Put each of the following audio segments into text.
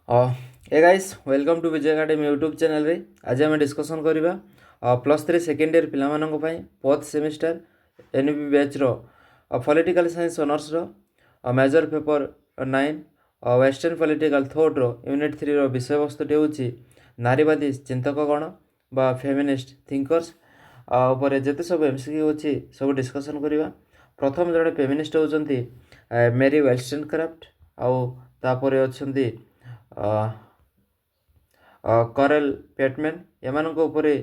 A guys welcome to Vijay academy YouTube channel रे आज आम डिस्कसन करवा +3 सेकेंड ईयर पिलामानंक पई फोर्थ सेमिस्टर एनबी बैच रो पॉलिटिकल साइंस ऑनर्स रो major paper 9 western political thought रो यूनिट 3 रो विषय वस्तु होउची नारीवादी चिंतकगण बा फेमिनिस्ट थिंकर्स ऊपर जेते सब एमसीक्यू अछि सब डिस्कसन करवा। प्रथम जड़े फेमिनिस्ट होउचंती मेरी वेल्सनक्राफ्ट आउ तापरे अछंती करेल पेटमैन एमानक उपरे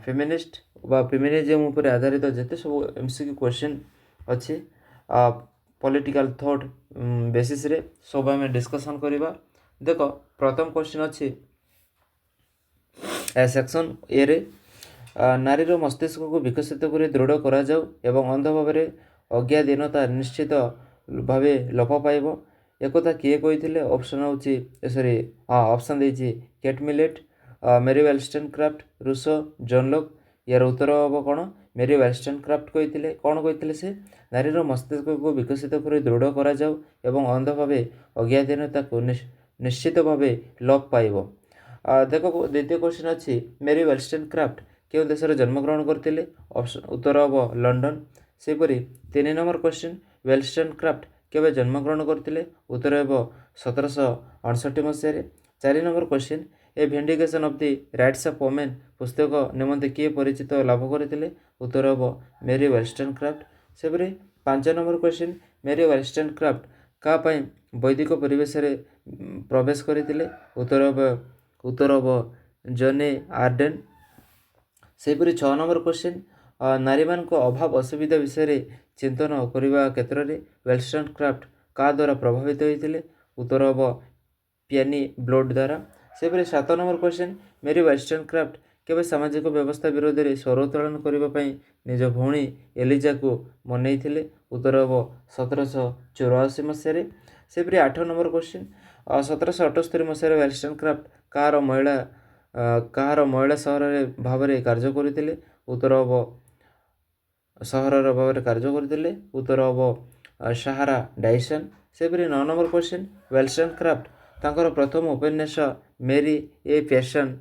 फेमिनिस्ट बा फेमिनिज्म उपरे आधारित जेते सब एमसीक्यू क्वेश्चन अच्छी पॉलिटिकल थॉट बेसिस रे सब आम डिस्कसन करवा। देख प्रथम क्वेश्चन अच्छी सेक्शन ए रे नारीर मस्तिष्क को विकसित कर दृढ़ करा जाऊ एवं अंध भाव अज्ञाधीनता निश्चित भाव लोप पाइब एकथा किए कही ऑप्शन हूँ सॉरी हाँ ऑप्शन देती केट मिलेट मेरी वेल्सनक्राफ्ट रूसो जॉन लॉक यार उत्तर हम कौन मेरी वेल्सनक्राफ्ट कही कौन कही से नारीर मस्तिष्क को विकसित कर दृढ़ करा जाऊ एवं अंध भाव अज्ञाधीनता को निश्चित भाव लोप पाइब। देखो द्वितीय क्वेश्चन अच्छी मेरी वेल्सनक्राफ्ट क्यों देश में जन्मग्रहण करते ऑप्शन उत्तर हम लंडन। सेपरी 3 नंबर क्वेश्चन वेल्सनक्राफ्ट केवे जन्मग्रहण करते उत्तर हेब 1768 मसीह। 4 number question A vindication of the rights of women पुस्तक निमंते किए परिचित लाभ करते उत्तर हेब मेरी वेल्सनक्राफ्ट। सेपरी 5 नंबर क्वेश्चन मेरी वेल्सनक्राफ्ट क्या वैदिक परिवेश रे प्रवेश करते उत्तर हेब जॉनी आर्डेन। सेपरी 6 नंबर क्वेश्चन नारी मान अभाव असुविधा विषय चिंतन करने क्षेत्र में वेल्सनक्राफ्ट क्या द्वारा प्रभावित होते उत्तर हम पियानी ब्लोड द्वारा। सेपरी 7 नंबर क्वेश्चन मेरी वेल्सनक्राफ्ट केवे सामाजिक व्यवस्था विरोध में स्वर उत्तोलन करने निज भौणी एलिजा को मनई उत्तर हम 1784 मसीह। सेपरी 8 नंबर क्वेश्चन 1778 मसीह वेल्सनक्राफ्ट कार महिला सहर भाव कार्य करते उत्तर हम सहर भाव कार्य करते उत्तर हम सहारा डाइसन। सेपरी 9 नंबर क्वेश्चन वेल्सनक्राफ्ट तांकर प्रथम उपन्यास मेरी ए पैशन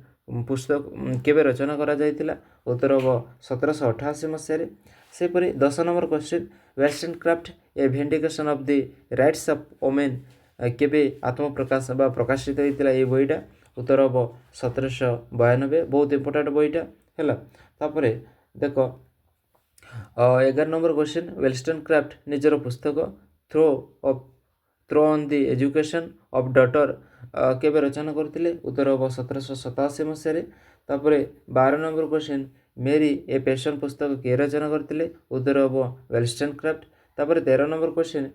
पुस्तक केवे रचना करा जायतिला उत्तर हम 1788 मसीह। सेपरी 10 number question Wollstonecraft a vindication of the rights of women केवे आत्मप्रकाश बा प्रकाशित होता ये बईटा उत्तर हम 1792 बहुत इंपोर्टेंट बईटा है। तापर देख 11 नंबर क्वेश्चन वेल्सनक्राफ्ट निजर पुस्तक thoughts on the education of daughter केवे रचना करते उत्तर हम 1787 मसीह। तापर 12 नंबर क्वेश्चन मेरी ए पैशन पुस्तक किए रचना करते उत्तर हम वेल्सनक्राफ्ट। तापर 13 नंबर क्वेश्चन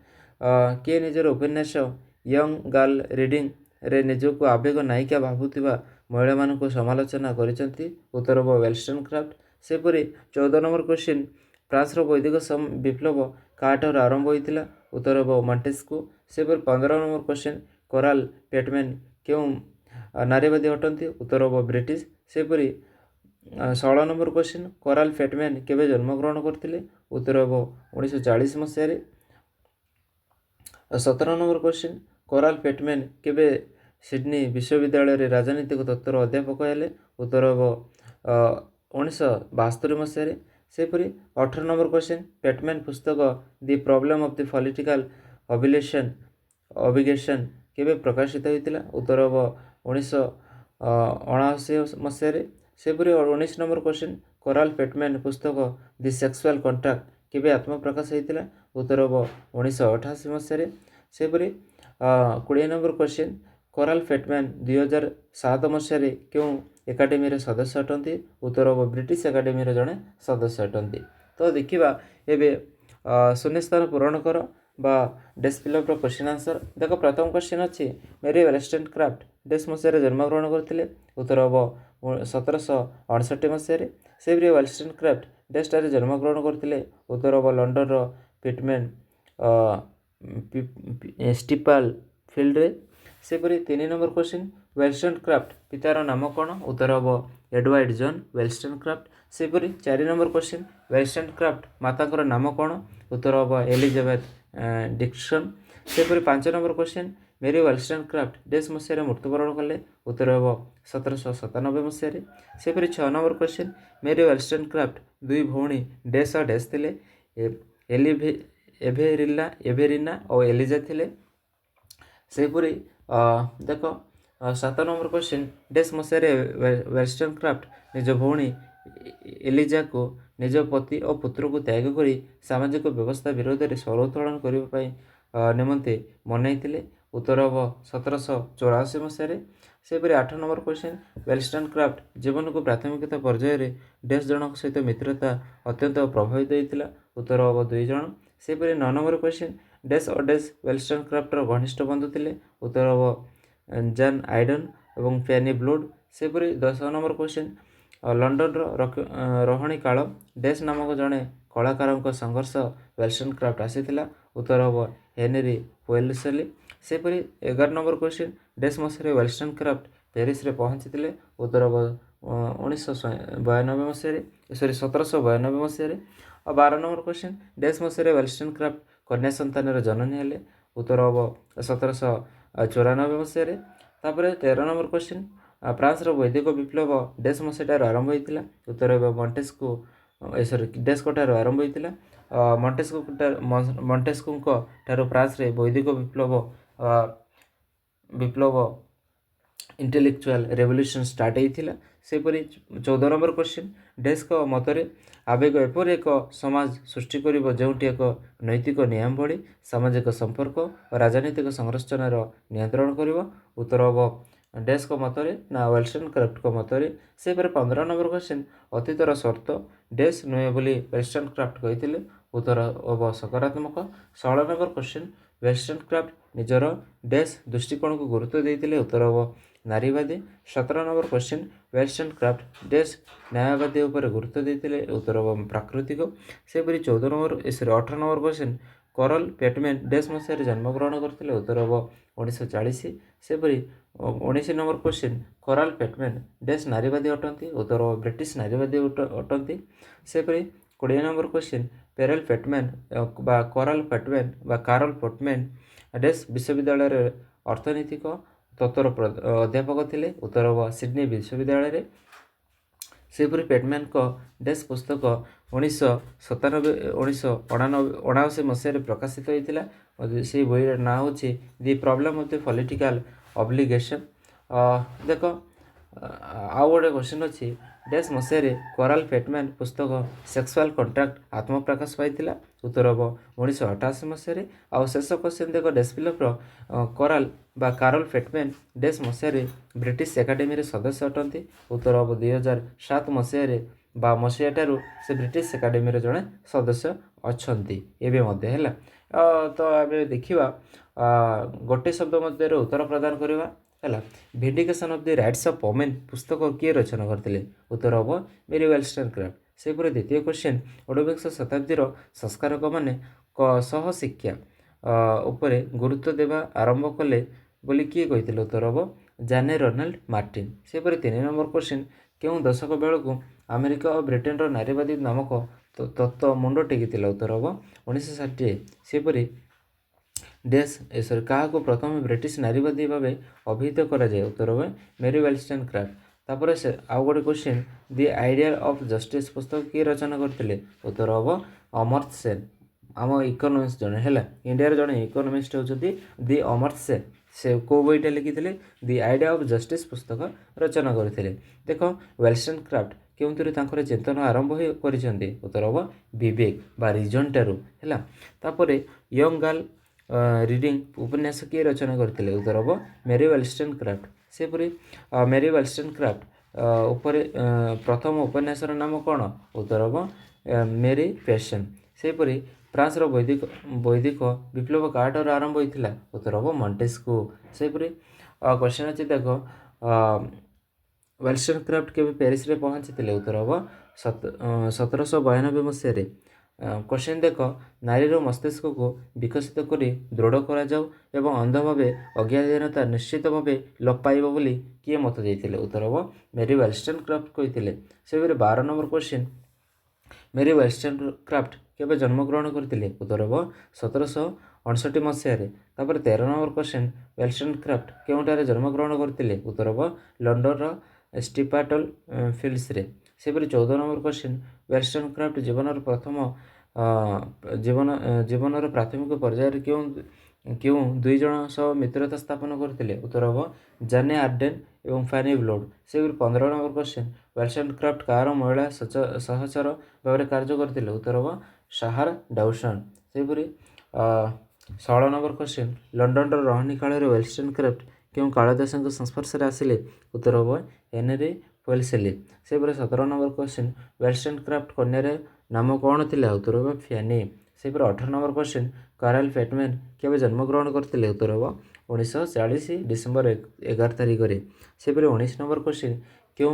किए निजर उपन्यास यंग गर्ल रीडिंग रे निजक आवेग नायिका भावुवा महिला मान समालोचना कर उत्तर हम वेल्सनक्राफ्ट। सेपरी 14 नंबर क्वेश्चन फ्रांस वैदिक विप्लव काठार आरंभ होता उत्तर हम मॉन्टेस्क्यू। सेपरी 15 नंबर क्वेश्चन कोराल पेटमैन क्यों नारीवादी अटंती उत्तर हम ब्रिटिश। सेपरी 16 नंबर क्वेश्चन कोराल पेटमैन केवे जन्मग्रहण करते उत्तर हम 1940 मसीह। 17 नंबर क्वेश्चन कोराल पेटमैन केवे सिडनी विश्वविद्यालय राजनीतिक तत्वर अध्यापक हेले उत्तर हम 1972 मसीह। सेपरी 18 नंबर क्वेश्चन पेटमैन पुस्तक the problem of the political obligation केवे प्रकाशित होता उत्तर हम 1979 मसीह। सेपरी 19 नंबर क्वेश्चन कोराल पेटमैन पुस्तक दि सेक्सुअल कॉन्ट्रैक्ट केवे आत्मप्रकाश होता उत्तर हम 1988 मसीह। सेपरी 20 नंबर क्वेश्चन कोराल पेटमैन 2007 मसीह क्यों एकाडेमी सदस्य अटंती उत्तर हम ब्रिटिश एकाडेमी जड़े सदस्य अटंती। तो देखा एवं शून्य स्थान पूरण कर बा डेस्क फिलअप क्वेश्चन आंसर। देख प्रथम क्वेश्चन अच्छी मेरी वेल्सनक्राफ्ट डेस्क मसीह जन्मग्रहण करते उत्तर हम 1768 मसीह। सेपरी वेल्सनक्राफ्ट डेस्कटार जन्मग्रहण करते उत्तर हम लंडन पिटमैन स्टीपल फील्ड रे। सेपरी 3 नंबर क्वेश्चन वेल्सनक्राफ्ट पितार नाम कौन उत्तर हम एडवर्ड जॉन वेल्सनक्राफ्ट। सेपरी 4 नंबर क्वेश्चन वेल्सनक्राफ्ट माता नाम कौन उत्तर हम एलिजाबेथ डिक्सन। सेपरी 5 नंबर क्वेश्चन मेरी wollstonecraft डैश मसीह मृत्युवरण कले उत्तर हम 1797 मसीह। सेपरी 6 नंबर क्वेश्चन मेरी wollstonecraft दुई भौणी डैश और डैश थे एभेरिना और एलिजा थे। सेपरी देख 7 नंबर क्वेश्चन डैश मसीह wollstonecraft निज भौणी एलिजा को निज पति और पुत्र को त्याग करी सामाजिक व्यवस्था विरोध में स्वर उत्तोलन करने निमंते मनई उत्तर हम 1784 मसीह। सेपरी 8 नंबर क्वेश्चन wollstonecraft जीवन को प्राथमिकता पर्यायर डैश जन सहित मित्रता अत्यंत प्रभावित होता उत्तर हम 2 जन। सेपरी 9 नंबर क्वेश्चन डैश और डैश wollstonecraft घनिष्ठ बंधु थे उत्तर हम जॉन आइडन और फैनी ब्लोड। सेपरी 10 नंबर क्वेश्चन लंडन रहणी काल डैश नामक जड़े कलाकार संघर्ष wollstonecraft आसीथिला उत्तर हम हेनरी वेल्सली। सेपरी 11 नंबर क्वेश्चन डैश मसीह wollstonecraft पेरिस रे पहुँची उत्तर हम 1992 मसीह 1792 मसीह। और 12 नंबर क्वेश्चन डैश मसीह wollstonecraft कन्या संतान जननी हेले उत्तर हम 1794 मसीह। तापर 13 नंबर क्वेश्चन फ्रांस वैदिक विप्लव डैश मसीह आरंभ होता उत्तर हम मॉन्टेस्क्यू डैश ठार आरंभ होता मॉन्टेस्क्यू ठार फ्रांस रे वैदिक विप्लव इंटेलेक्चुअल रेवोल्यूशन स्टार्ट होता। सेपरी 14 नंबर क्वेश्चन डैश को मतरे आवेग एपर एक समाज सृष्टि कर जो एक नैतिक नियम भली सामाजिक संपर्क और राजनीतिक संरचनार नियंत्रण कर उत्तर हम डैश को मतरे ना wollstonecraft को मतरे। सेपरी 15 नंबर क्वेश्चन अतीतर शर्त डैश नुहे बोली wollstonecraft कहते उत्तर हम सकारात्मक। 16 नंबर क्वेश्चन wollstonecraft निजर डैश दृष्टिकोण को गुरुत्व देते उत्तर हम नारीवादी। 17 नंबर क्वेश्चन wollstonecraft डैश न्यायवादी उपर गुरुत्व देते उत्तर हम प्राकृतिक। सेपरी 18 नंबर क्वेश्चन करल पेटमैन डैश मसीह जन्मग्रहण करते उत्तर हम 1940। सेपरी 19 नंबर क्वेश्चन करल पेटमैन डैश नारीवादी अटंती उत्तर हम ब्रिटिश नारीवादी अटंती। सेपरी 20 नंबर क्वेश्चन पेरल पेटमैन करल पेटमैन कार्ल पेटमैन डैश विश्वविद्यालय अर्थनैतिक तत्वर अध्यापक थे उत्तर हम सिडनी विश्वविद्यालय। सेपरी पेटमैन को डैश पुस्तक 1979 मसीह प्रकाशित होता से बईर ना हूँ the problem of the political obligation. देख आउ गोटे क्वेश्चन अच्छी डैश मसीह करल पेटमैन पुस्तक सेक्सुअल कॉन्ट्रैक्ट आत्मप्रकाश पाई उत्तर हम 1988 मसीह। आउ शेष क्वेश्चन देख डैश फिलप्र करल कार्ल पेटमैन डैश मसीह ब्रिटिश एकाडेमी सदस्य अटंती उत्तर हम 2007 मसीह ठारू से ब्रिटिश एकाडेमी जड़े सदस्य अच्छा एवं तो आम देखा गोटे शब्द मध्य उत्तर प्रदान करवा है vindication of the rights of women पुस्तक किए रचना करते उत्तर हम मेरी wollstonecraft। सेपरी द्वितीय क्वेश्चन 19 शताब्दी संस्कारक मैंने सह शिक्षा उपरे गुरुत्व देवा आरंभ कले बोली किए कहते उत्तर हम जाने रोनाल्ड मार्टिन। सेपरी 3 नंबर क्वेश्चन क्यों दशक बेलू अमेरिका और ब्रिटेन नारीवादी नामक तत्व मुंड टेकी उत्तर हम 1960। सेपरी डैश क्या प्रथम ब्रिटिश नारीवादी भाव अभिहित कराए उत्तर हम मेरी wollstonecraft। तापर से आउ गोटे question the idea of justice पुस्तक किए रचना करते उत्तर हम अमर्त्य सेन आम इकोनोमिक्स जड़े है इंडिया जड़े इकोनोमिस्ट होती दि अमर्त्य सेन से को बईटा लिखी दि आइडिया ऑफ जस्टिस पुस्तक रचना करते। देख wollstonecraft क्यों चेतना आरंभ कर उत्तर हम विवेक बा रिजन ठारू है। तापर यंग गर्ल रीडिंग उपन्यास किए रचना करते उत्तर हम मेरी wollstonecraft। सेपरी मेरी wollstonecraft उपरे प्रथम उपन्यास नाम कौन उत्तर हम मेरी पैशन। सेपरी फ्रांस वैदिक विप्लव काठार आरंभ होता उत्तर हम मॉन्टेस्क्यू। सेपरी क्वेश्चन अच्छी देख wollstonecraft के पेरिस रे पहुँची उत्तर हम 1792 मसीह। क्वेश्चन देख नारीर मस्तिष्क को विकसित कर दृढ़ करा जाऊ एवं अंध भाव अज्ञानता निश्चित भाव लोप पाइब बोली किए मत देते उत्तर हम मेरी wollstonecraft कहते। से 12 नंबर क्वेश्चन मेरी wollstonecraft केवे जन्मग्रहण करते उत्तर हम 1959 ମସିହାରେ। ତାପରେ 13 ନମ୍ବର କ୍ୱେଶ୍ଚିନ୍ ୱେଲଷ୍ଟନକ୍ରାଫ୍ଟ କେଉଁଠାରେ ଜନ୍ମଗ୍ରହଣ କରିଥିଲେ? ଉତ୍ତର ହେବ ଲଣ୍ଡନର ଷ୍ଟିପାଟଲ ଫିଲ୍ଡସରେ। ସେପରି 14 ନମ୍ବର କ୍ୱେଶ୍ଚିନ୍ ୱେଲଷ୍ଟନକ୍ରାଫ୍ଟ ଜୀବନର ପ୍ରାଥମିକ ପର୍ଯ୍ୟାୟରେ କେଉଁ ଦୁଇ ଜଣ ସହ ମିତ୍ରତା ସ୍ଥାପନ କରିଥିଲେ? ଉତ୍ତର ହେବ ଜାନେ ଆର୍ଡେନ୍ ଏବଂ ଫାନି ବ୍ଲୋଡ୍। ସେହିପରି 15 ନମ୍ବର କ୍ୱେଶ୍ଚିନ୍ ୱେଲଷ୍ଟନକ୍ରାଫ୍ଟ କାହାର ମହିଳା ସହଚର ଭାବରେ କାର୍ଯ୍ୟ କରିଥିଲେ? ଉତ୍ତର ହେବ ସାହାର ଡାଉସନ୍। ସେହିପରି 16 ନମ୍ବର କ୍ୱେଶ୍ଚିନ୍ ଲଣ୍ଡନର ରହଣି କାଳରେ ୱେଲଷ୍ଟନକ୍ରାଫ୍ଟ କେଉଁ କାଳଦାସଙ୍କ ସଂସ୍ପର୍ଶରେ ଆସିଲେ? ଉତ୍ତର ହେବ ହେନରୀ ୱେଲସଲି। ସେହିପରି 17 ନମ୍ବର କ୍ୱେଶ୍ଚିନ୍ ୱେଲଷ୍ଟନକ୍ରାଫ୍ଟ କନ୍ୟାର ନାମ କ'ଣ ଥିଲା? ଉତ୍ତର ହେବ ଫ୍ୟାନି। ସେହିପରି 18 ନମ୍ବର କ୍ୱେଶ୍ଚିନ୍ କାରାଲ ଫେଟମ୍ୟାନ୍ କେବେ ଜନ୍ମଗ୍ରହଣ କରିଥିଲେ? ଉତ୍ତର ହେବ 1940 ଡିସେମ୍ବର 11 ତାରିଖରେ। ସେହିପରି 19 ନମ୍ବର କ୍ୱେଶ୍ଚିନ୍ କେଉଁ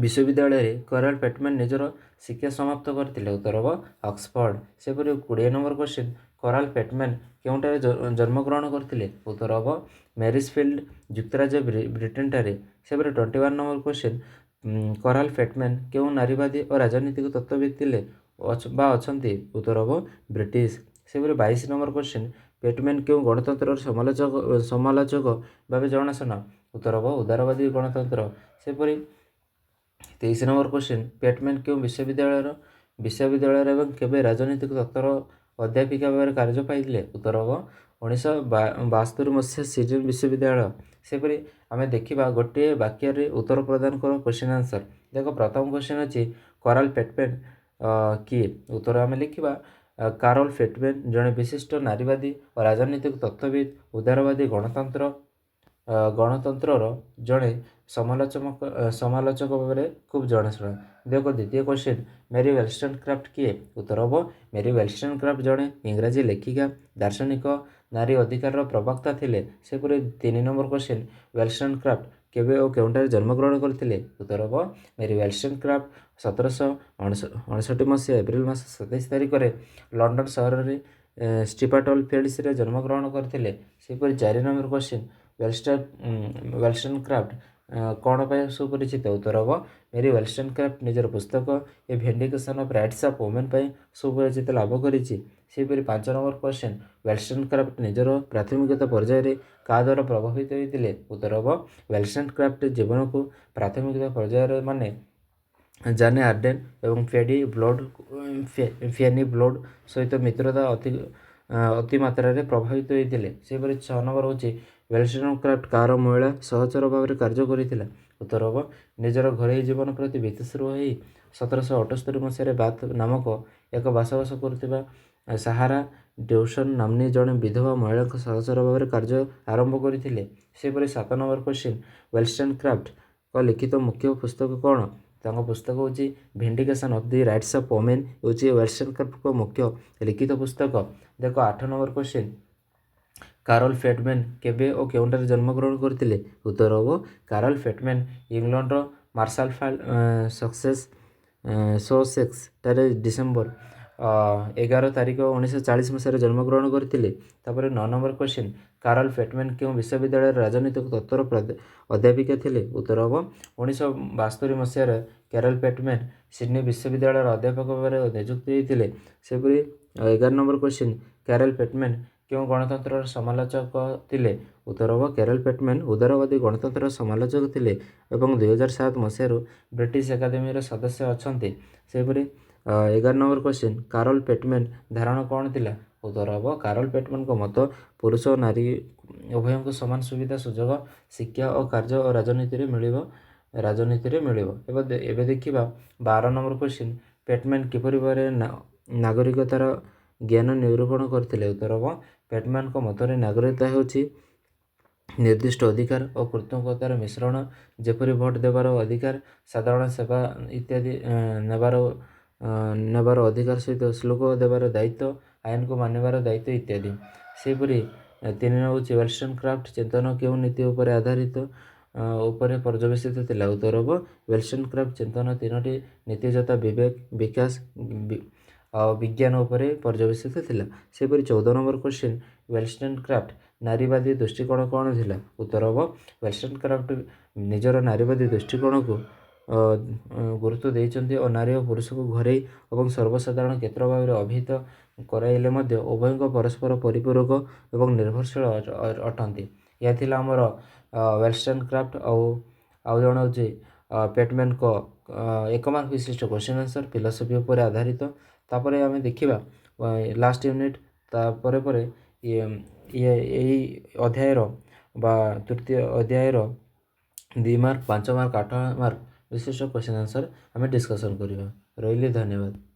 ବିଶ୍ୱବିଦ୍ୟାଳୟରେ କାରାଲ ଫେଟମ୍ୟାନ୍ ନିଜର ଶିକ୍ଷା ସମାପ୍ତ କରିଥିଲେ? ଉତ୍ତର ହେବ ଅକ୍ସଫୋର୍ଡ। ସେହିପରି 20 ନମ୍ବର କ୍ୱେଶ୍ଚିନ୍ କାରାଲ ଫେଟମ୍ୟାନ୍ କେଉଁଠାରେ ଜନ୍ମଗ୍ରହଣ କରିଥିଲେ? ଉତ୍ତର ହେବ ମ୍ୟାରିଜଫିଲ୍ଡ ଯୁକ୍ତରାଜ୍ୟ ବ୍ରିଟେନଠାରେ। ସେହିପରି 21 ନମ୍ବର କ୍ୱେଶ୍ଚିନ୍ କାରାଲ ଫେଟମ୍ୟାନ୍ କେଉଁ ନାରୀବାଦୀ ଓ ରାଜନୈତିକ ତତ୍ତ୍ୱବିତ୍ ଥିଲେ ବା ଅଛନ୍ତି? ଉତ୍ତର ହେବ ବ୍ରିଟିଶ। ସେହିପରି 22 ନମ୍ବର କ୍ୱେଶ୍ଚିନ୍ ଫେଟମ୍ୟାନ୍ କେଉଁ ଗଣତନ୍ତ୍ରର ସମାଲୋଚକ ଭାବେ ଜଣାଶୁଣା? ଉତ୍ତର ହେବ ଉଦାରବାଦୀ ଗଣତନ୍ତ୍ର। ସେହିପରି 23 ନମ୍ବର କ୍ୱେଶ୍ଚିନ୍ ଫେଟମ୍ୟାନ୍ କେଉଁ ବିଶ୍ୱବିଦ୍ୟାଳୟରେ ଏବଂ କେବେ ରାଜନୈତିକ ତତ୍ତ୍ୱର ଅଧ୍ୟାପିକା ଭାବରେ କାର୍ଯ୍ୟ ପାଇଥିଲେ? ଉତ୍ତର ହେବ 1972 ମସିହା ସିଡନୀ ବିଶ୍ୱବିଦ୍ୟାଳୟ। ସେହିପରି ଆମେ ଦେଖିବା ଗୋଟିଏ ବାକ୍ୟରେ ଉତ୍ତର ପ୍ରଦାନ କର କ୍ୱେଶ୍ଚିନ୍ ଆନ୍ସର। ଦେଖ ପ୍ରଥମ କ୍ୱେଶ୍ଚିନ୍ ଅଛି କାରାଲ ଫେଟମ୍ୟାନ୍ କିଏ? ଉତ୍ତର ଆମେ ଲେଖିବା କାରାଲ ଫେଟମ୍ୟାନ୍ ଜଣେ ବିଶିଷ୍ଟ ନାରୀବାଦୀ ଓ ରାଜନୈତିକ ତତ୍ତ୍ୱବିତ୍, ଉଦାରବାଦୀ ଗଣତନ୍ତ୍ରର ଜଣେ ସମାଲୋଚକ ଭାବରେ ଖୁବ୍ ଜଣାଶୁଣା। ଦେଖ ଦ୍ୱିତୀୟ କ୍ୱେଶ୍ଚିନ୍ ମେରୀ ୱେଲଷ୍ଟନକ୍ରାଫ୍ଟ କିଏ? ଉତ୍ତର ହେବ ମେରୀ ୱେଲଷ୍ଟନକ୍ରାଫ୍ଟ ଜଣେ ଇଂରାଜୀ ଲେଖିକା, ଦାର୍ଶନିକ, ନାରୀ ଅଧିକାରର ପ୍ରବକ୍ତା ଥିଲେ। ସେପରି 3 ନମ୍ବର କ୍ୱେଶ୍ଚିନ୍ ୱେଲଷ୍ଟନକ୍ରାଫ୍ଟ କେବେ ଓ କେଉଁଠାରେ ଜନ୍ମଗ୍ରହଣ କରିଥିଲେ? ଉତ୍ତର ହେବ ମେରୀ ୱେଲଷ୍ଟନକ୍ରାଫ୍ଟ 1759 ମସିହା ଏପ୍ରିଲ ମାସ 27 ତାରିଖରେ ଲଣ୍ଡନ ସହରରେ ଷ୍ଟିପାଟଲ ଫିଲ୍ଡସରେ ଜନ୍ମଗ୍ରହଣ କରିଥିଲେ। ସେହିପରି 4 ନମ୍ବର କ୍ୱେଶ୍ଚିନ୍ ୱେଲଷ୍ଟନକ୍ରାଫ୍ଟ କ'ଣ ପାଇଁ ସୁପରିଚିତ? ଉତ୍ତର ହେବ ମେରୀ ୱେଲଷ୍ଟନକ୍ରାଫ୍ଟ ନିଜର ପୁସ୍ତକ ଏ ଭିଣ୍ଡିକେସନ୍ ଅଫ୍ ରାଇଟ୍ସ ଅଫ୍ ଓମେନ୍ ପାଇଁ ସୁପରିଚିତ ଲାଭ କରିଛି। ସେହିପରି 5 ନମ୍ବର କ୍ୱେଶ୍ଚିନ୍ ୱେଲଷ୍ଟନକ୍ରାଫ୍ଟ ନିଜର ପ୍ରାଥମିକତା ପର୍ଯ୍ୟାୟରେ କାହା ଦ୍ୱାରା ପ୍ରଭାବିତ ହୋଇଥିଲେ? ଉତ୍ତର ହେବ ୱେଲଷ୍ଟନକ୍ରାଫ୍ଟ ଜୀବନକୁ ପ୍ରାଥମିକତା ପର୍ଯ୍ୟାୟରେ ମାନେ ଜାନେ ଆର୍ଡେନ୍ ଏବଂ ଫ୍ୟାନି ବ୍ଲୋଡ୍ ସହିତ ମିତ୍ରତା ଅତି ମାତ୍ରାରେ ପ୍ରଭାବିତ ହୋଇଥିଲେ। ସେହିପରି 6 ନମ୍ବର ହେଉଛି ୱେଲଷ୍ଟନକ୍ରାଫ୍ଟ କାହାର ମହିଳା ସହଚର ଭାବରେ କାର୍ଯ୍ୟ କରିଥିଲା? ଉତ୍ତର ହେବ ନିଜର ଘରୋଇ ଜୀବନ ପ୍ରତି ଭୀତସ୍ପୃହ ହୋଇ 1778 ମସିହାରେ ବାଥ୍ ନାମକ ଏକ ବସବାସ କରୁଥିବା ସାହାରା ଡେଉସନ୍ ନାମ୍ନୀ ଜଣେ ବିଧବା ମହିଳାଙ୍କ ସହଚର ଭାବରେ କାର୍ଯ୍ୟ ଆରମ୍ଭ କରିଥିଲେ। ସେହିପରି 7 ନମ୍ବର କ୍ୱେଶ୍ଚିନ୍ ୱେଲଷ୍ଟନକ୍ରାଫ୍ଟଙ୍କ ଲିଖିତ ମୁଖ୍ୟ ପୁସ୍ତକ କ'ଣ? ତାଙ୍କ ପୁସ୍ତକ ହେଉଛି vindication of the rights of women ହେଉଛି ୱେଲଷ୍ଟନକ୍ରାଫ୍ଟଙ୍କ ମୁଖ୍ୟ ଲିଖିତ ପୁସ୍ତକ। ଦେଖ 8 ନମ୍ବର କ୍ୱେଶ୍ଚିନ୍ କାରାଲ ଫେଟମ୍ୟାନ୍ କେବେ ଓ କେଉଁଠାରେ ଜନ୍ମଗ୍ରହଣ କରିଥିଲେ? ଉତ୍ତର ହେବ କାରାଲ ଫେଟମ୍ୟାନ୍ ଇଂଲଣ୍ଡର ସସେକ୍ସ ଠାରେ ଡିସେମ୍ବର 11 ତାରିଖ 1940 ମସିହାରେ ଜନ୍ମଗ୍ରହଣ କରିଥିଲେ। ତାପରେ 9 ନମ୍ବର କ୍ୱେଶ୍ଚିନ୍ କାରାଲ ଫେଟମ୍ୟାନ୍ କେଉଁ ବିଶ୍ୱବିଦ୍ୟାଳୟରେ ରାଜନୈତିକ ତତ୍ତ୍ୱର ଅଧ୍ୟାପିକା ଥିଲେ? ଉତ୍ତର ହେବ 1972 ମସିହାରେ କାରାଲ ଫେଟମ୍ୟାନ୍ ସିଡନୀ ବିଶ୍ୱବିଦ୍ୟାଳୟର ଅଧ୍ୟାପକ ଭାବରେ ନିଯୁକ୍ତ ହୋଇଥିଲେ। ସେହିପରି 11 ନମ୍ବର କ୍ୱେଶ୍ଚିନ୍ କାରାଲ ଫେଟମ୍ୟାନ୍ କେଉଁ ଗଣତନ୍ତ୍ରର ସମାଲୋଚକ ଥିଲେ? ଉତ୍ତର ହେବ କାରାଲ ଫେଟମ୍ୟାନ୍ ଉଦାରବାଦୀ ଗଣତନ୍ତ୍ରର ସମାଲୋଚକ ଥିଲେ ଏବଂ 2007 ମସିହାରୁ ବ୍ରିଟିଶ ଏକାଡେମୀର ସଦସ୍ୟ ଅଛନ୍ତି। ସେହିପରି 11 ନମ୍ବର କ୍ୱେଶ୍ଚିନ୍ କାରାଲ ଫେଟମ୍ୟାନ୍ ଧାରଣା କ'ଣ ଥିଲା? ଉତ୍ତର ହେବ କାରାଲ ଫେଟମ୍ୟାନ୍ଙ୍କ ମତ ପୁରୁଷ ଓ ନାରୀ ଉଭୟଙ୍କୁ ସମାନ ସୁବିଧା ସୁଯୋଗ ଶିକ୍ଷା ଓ କାର୍ଯ୍ୟ ଓ ରାଜନୀତିରେ ମିଳିବ। ଏବେ ଦେଖିବା 12 ନମ୍ବର କ୍ୱେଶ୍ଚିନ୍ ଫେଟମ୍ୟାନ୍ କିପରି ଭାବରେ ନାଗରିକତାର ଜ୍ଞାନ ନିରୂପଣ କରିଥିଲେ? ଉତ୍ତର ହେବ ଫେଟମ୍ୟାନ୍ଙ୍କ ମତରେ ନାଗରିକତା ହେଉଛି ନିର୍ଦ୍ଦିଷ୍ଟ ଅଧିକାର ଓ କୃତଜ୍ଞତାର ମିଶ୍ରଣ, ଯେପରି ଭୋଟ ଦେବାର ଅଧିକାର, ସାଧାରଣ ସେବା ଇତ୍ୟାଦି ନେବାର ଅଧିକାର ସହିତ ଶୁଳ୍କ ଦେବାର ଦାୟିତ୍ୱ, ଆଇନକୁ ମାନିବାର ଦାୟିତ୍ୱ ଇତ୍ୟାଦି। ସେହିପରି 3 ହେଉଛି ୱେଲଷ୍ଟନକ୍ରାଫ୍ଟ ଚିନ୍ତନ କେଉଁ ନୀତି ଉପରେ ଆଧାରିତ ଉପରେ ପର୍ଯ୍ୟବେସିତ ଥିଲା? ଉତ୍ତର ହେବ ୱେଲଷ୍ଟନକ୍ରାଫ୍ଟ ଚିନ୍ତନ 3ଟି ନୀତି ଯଥା ବିବେକ, ବିକାଶ ଆଉ ବିଜ୍ଞାନ ଉପରେ ପର୍ଯ୍ୟବେସିତ ଥିଲା। ସେହିପରି 14 ନମ୍ବର କ୍ୱେଶ୍ଚିନ୍ ୱେଲଷ୍ଟନକ୍ରାଫ୍ଟ ନାରୀବାଦୀ ଦୃଷ୍ଟିକୋଣ କ'ଣ ଥିଲା? ଉତ୍ତର ହେବ ୱେଲଷ୍ଟନକ୍ରାଫ୍ଟ ନିଜର ନାରୀବାଦୀ ଦୃଷ୍ଟିକୋଣକୁ ଗୁରୁତ୍ୱ ଦେଇଛନ୍ତି ଓ ନାରୀ ଓ ପୁରୁଷକୁ ଘରୋଇ ଏବଂ ସର୍ବସାଧାରଣ କ୍ଷେତ୍ର ଭାବରେ ଅଭିହିତ କରାଇଲେ ମଧ୍ୟ ଉଭୟଙ୍କ ପରସ୍ପର ପରିପୂରକ ଏବଂ ନିର୍ଭରଶୀଳ ଅଟନ୍ତି। ଏହା ଥିଲା ଆମର ୱେଲଷ୍ଟନକ୍ରାଫ୍ଟ ଆଉ ଜଣେ ହେଉଛି ପେଟମ୍ୟାନଙ୍କ 1 ମାର୍କ ବିଶିଷ୍ଟ କ୍ୱେଶ୍ଚନ୍ ଆନ୍ସର୍ ଫିଲୋସଫି ଉପରେ ଆଧାରିତ। ତାପରେ ଆମେ ଦେଖିବା ଲାଷ୍ଟ ୟୁନିଟ୍ ତାପରେ ପରେ ଏହି ଅଧ୍ୟାୟର ବା ତୃତୀୟ ଅଧ୍ୟାୟର 2 ମାର୍କ 5 ମାର୍କ 8 ମାର୍କ ବିଶିଷ୍ଟ କ୍ୱେଶ୍ଚନ୍ ଆନ୍ସର୍ ଆମେ ଡିସ୍କସନ୍ କରିବା। ରହିଲି, ଧନ୍ୟବାଦ।